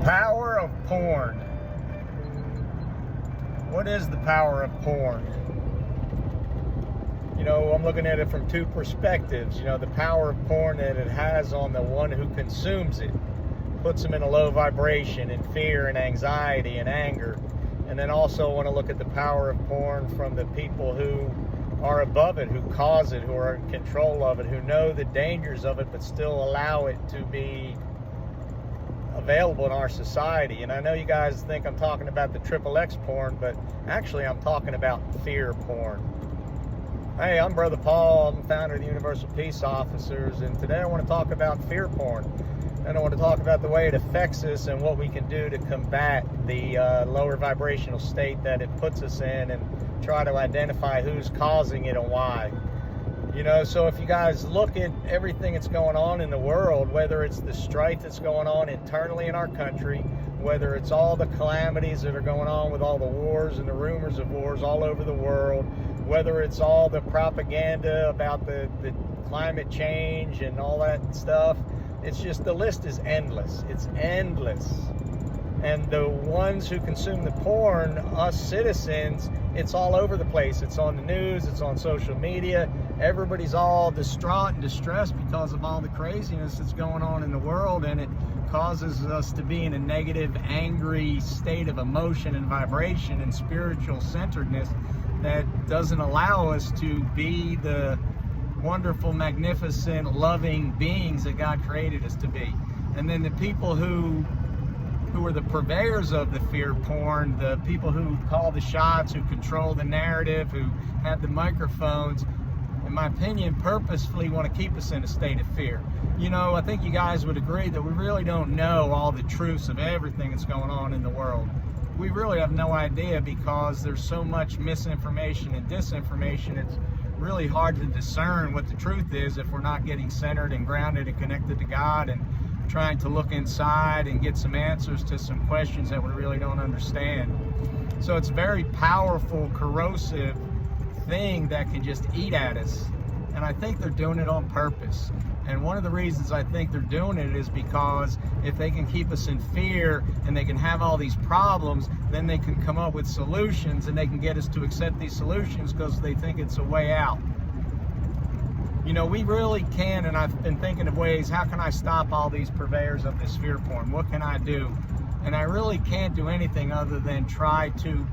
Power of porn. What is the power of porn? You know, I'm looking at it from two perspectives. You know, the power of porn that it has on the one who consumes it, puts them in a low vibration and fear and anxiety and anger. And then also want to look at the power of porn from the people who are above it, who cause it, who are in control of it, who know the dangers of it, but still allow it to be available in our society. And I know you guys think I'm talking about the XXX porn, but actually I'm talking about fear porn. Hey, I'm Brother Paul. I'm the founder of the Universal Peace Officers, and today I want to talk about fear porn. And I want to talk about the way it affects us and what we can do to combat the lower vibrational state that it puts us in, and try to identify who's causing it and why. You know, so if you guys look at everything that's going on in the world, whether it's the strife that's going on internally in our country, whether it's all the calamities that are going on with all the wars and the rumors of wars all over the world, whether it's all the propaganda about the climate change and all that stuff, it's just, the list is endless. It's endless. And the ones who consume the porn, us citizens, it's all over the place. It's on the news, it's on social media. Everybody's all distraught and distressed because of all the craziness that's going on in the world, and it causes us to be in a negative, angry state of emotion and vibration and spiritual centeredness that doesn't allow us to be the wonderful, magnificent, loving beings that God created us to be. And then the people who are the purveyors of the fear porn, the people who call the shots, who control the narrative, who have the microphones, in my opinion, purposefully want to keep us in a state of fear. You know, I think you guys would agree that we really don't know all the truths of everything that's going on in the world. We really have no idea, because there's so much misinformation and disinformation. It's really hard to discern what the truth is if we're not getting centered and grounded and connected to God, and trying to look inside and get some answers to some questions that we really don't understand. So it's a very powerful, corrosive thing that can just eat at us. And I think they're doing it on purpose. And one of the reasons I think they're doing it is because if they can keep us in fear and they can have all these problems, then they can come up with solutions, and they can get us to accept these solutions because they think it's a way out. You know, we really can, and I've been thinking of ways, how can I stop all these purveyors of this fear porn? What can I do? And I really can't do anything other than try to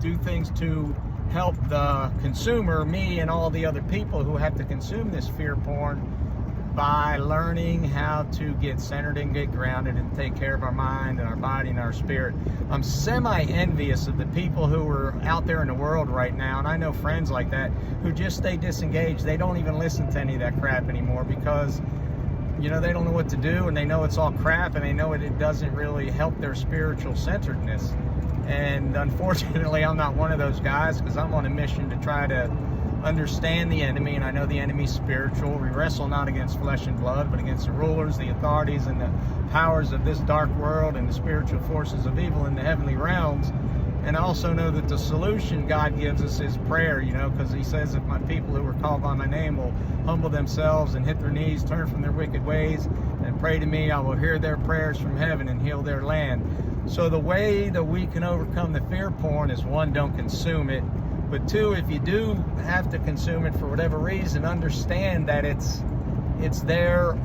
do things to help the consumer, me and all the other people who have to consume this fear porn, by learning how to get centered and get grounded and take care of our mind and our body and our spirit. I'm semi-envious of the people who are out there in the world right now, and I know friends like that, who just stay disengaged. They don't even listen to any of that crap anymore, because, you know, they don't know what to do, and they know it's all crap, and they know it doesn't really help their spiritual centeredness. And unfortunately, I'm not one of those guys, because I'm on a mission to try to understand the enemy, and I know the enemy's spiritual. We wrestle not against flesh and blood, but against the rulers, the authorities, and the powers of this dark world, and the spiritual forces of evil in the heavenly realms. And I also know that the solution God gives us is prayer, you know, because he says, if my people who are called by my name will humble themselves and hit their knees, turn from their wicked ways, and pray to me, I will hear their prayers from heaven and heal their land. So the way that we can overcome the fear porn is, one, don't consume it. But two, if you do have to consume it for whatever reason, understand that it's there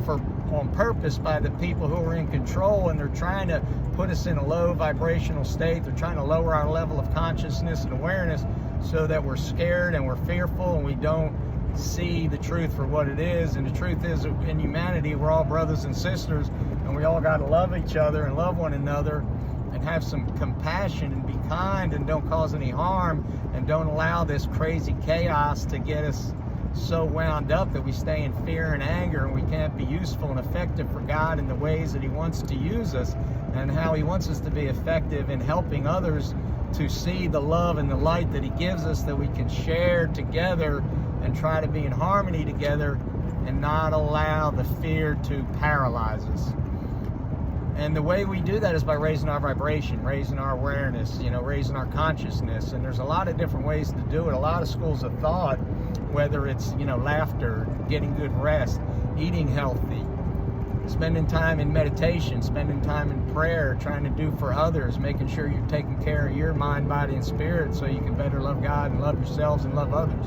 on purpose by the people who are in control, and they're trying to put us in a low vibrational state. They're trying to lower our level of consciousness and awareness so that we're scared and we're fearful, and we don't see the truth for what it is. And the truth is, in humanity, we're all brothers and sisters, and we all got to love each other and love one another, and have some compassion and be kind and don't cause any harm, and don't allow this crazy chaos to get us so wound up that we stay in fear and anger, and we can't be useful and effective for God in the ways that he wants to use us, and how he wants us to be effective in helping others to see the love and the light that he gives us, that we can share together and try to be in harmony together, and not allow the fear to paralyze us. And the way we do that is by raising our vibration, raising our awareness, you know, raising our consciousness. And there's a lot of different ways to do it. A lot of schools of thought, whether it's, you know, laughter, getting good rest, eating healthy, spending time in meditation, spending time in prayer, trying to do for others, making sure you're taking care of your mind, body, and spirit so you can better love God and love yourselves and love others.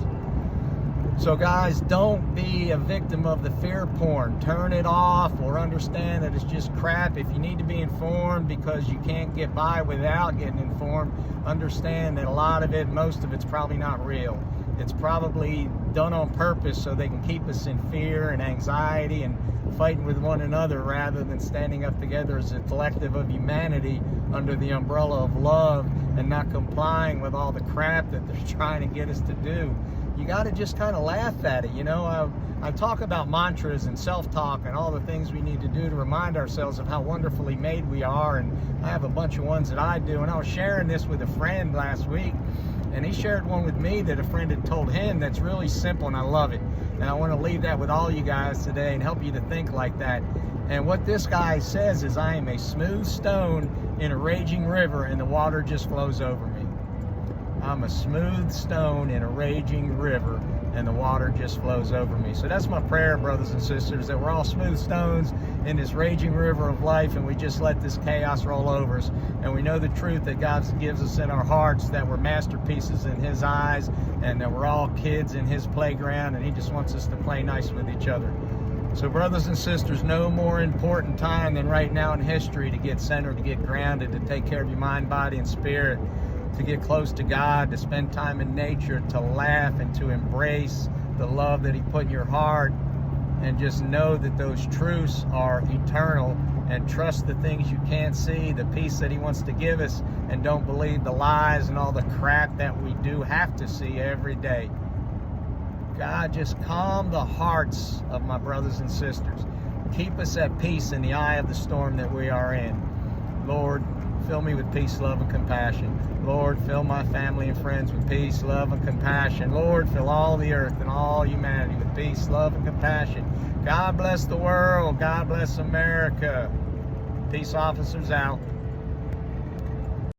So guys, don't be a victim of the fear porn. Turn it off, or understand that it's just crap. If you need to be informed because you can't get by without getting informed, understand that a lot of it, most of it's probably not real. It's probably done on purpose so they can keep us in fear and anxiety and fighting with one another, rather than standing up together as a collective of humanity under the umbrella of love and not complying with all the crap that they're trying to get us to do. You got to just kind of laugh at it. You know, I talk about mantras and self-talk and all the things we need to do to remind ourselves of how wonderfully made we are, and I have a bunch of ones that I do. And I was sharing this with a friend last week, and he shared one with me that a friend had told him that's really simple, and I love it. And I want to leave that with all you guys today and help you to think like that. And what this guy says is, I am a smooth stone in a raging river, and the water just flows over me. I'm a smooth stone in a raging river, and the water just flows over me. So that's my prayer, brothers and sisters, that we're all smooth stones in this raging river of life, and we just let this chaos roll over us. And we know the truth that God gives us in our hearts, that we're masterpieces in His eyes, and that we're all kids in His playground, and He just wants us to play nice with each other. So brothers and sisters, no more important time than right now in history to get centered, to get grounded, to take care of your mind, body, and spirit, to get close to God, to spend time in nature, to laugh and to embrace the love that He put in your heart, and just know that those truths are eternal, and trust the things you can't see, the peace that He wants to give us, and don't believe the lies and all the crap that we do have to see every day. God, just calm the hearts of my brothers and sisters. Keep us at peace in the eye of the storm that we are in. Lord, fill me with peace, love, and compassion. Lord, fill my family and friends with peace, love, and compassion. Lord, fill all the earth and all humanity with peace, love, and compassion. God bless the world. God bless America. Peace officers out.